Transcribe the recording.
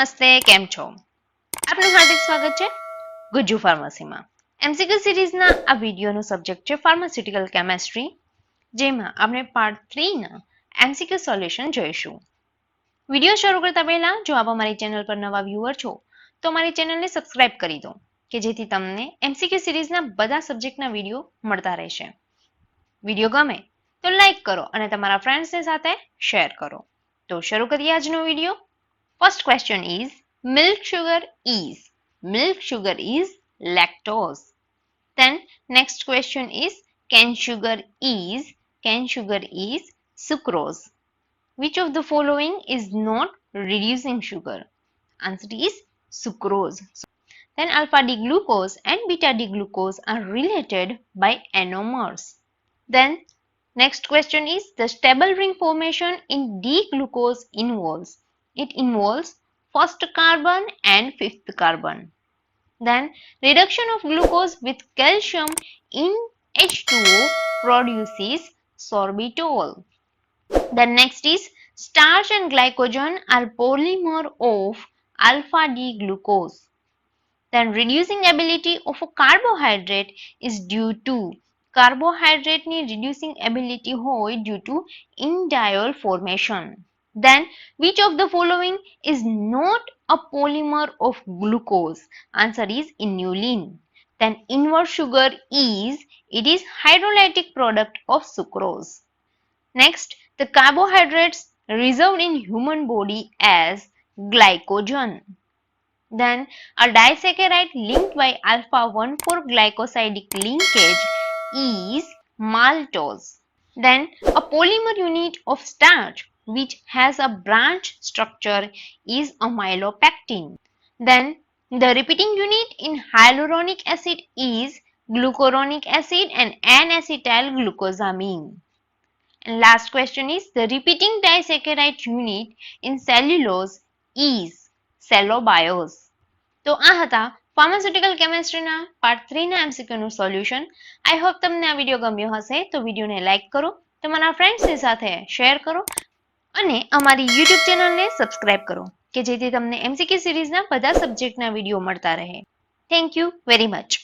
નમસ્તે, કેમ છો? આપનું હાર્દિક સ્વાગત છે ગુજ્જુ ફાર્મસીમાં. MCQ સિરીઝના આ વિડીયોનો સબ્જેક્ટ છે ફાર્માસ્યુટિકલ કેમેસ્ટ્રી, જેમાં આપણે પાર્ટ 3 ના MCQ સોલ્યુશન જોઈશું. વિડીયો શરૂ કરતા પહેલા જો આપ અમારી ચેનલ પર નવા વ્યુઅર છો તો અમારી ચેનલને સબસ્ક્રાઇબ કરી દો કે જેથી તમને MCQ સિરીઝના બધા સબ્જેક્ટના વિડીયો મળતા રહેશે. વિડીયો ગમે તો લાઈક કરો અને તમારા ફ્રેન્ડ્સની સાથે શેર કરો. તો શરૂ કરીએ આજનો video. First question is milk sugar is lactose. Then next question is cane sugar is sucrose. Which of the following is not reducing sugar? Answer is sucrose. Then alpha D glucose and beta D glucose are related by anomers. Then next question is the stable ring formation in D glucose involves. It involves first carbon and fifth carbon. Then reduction of glucose with calcium in H2O produces sorbitol. Then next is starch and glycogen are polymer of alpha D glucose. Then reducing ability of a carbohydrate is due to carbohydrate ni reducing ability hoy due to indiol formation. Then which of the following is not a polymer of glucose? Answer is inulin. Then inverse sugar is hydrolytic product of sucrose. Next, the carbohydrates reserved in human body as glycogen. Then a disaccharide linked by alpha 1,4-glycosidic linkage is maltose. Then a polymer unit of starch which has a branch structure is amylopectin. Then the repeating unit in hyaluronic acid is glucuronic acid and N-acetyl glucosamine. And last question is the repeating disaccharide unit in cellulose is cellobiose. તો આ હતા pharmaceutical કેમેસ્ટ્રીના part 3 ના MCQનું solution. I hope તમને આ video ગમ્યો હશે. તો વિડીયોને લાઈક કરો, તમારા ફ્રેન્ડ્સની સાથે શેર કરો અને અમારી YouTube ચેનલને સબસ્ક્રાઇબ કરો કે જેથી તમને MCQ સિરીઝના બધા સબ્જેક્ટના વિડીયો મળતા રહે. Thank you very much.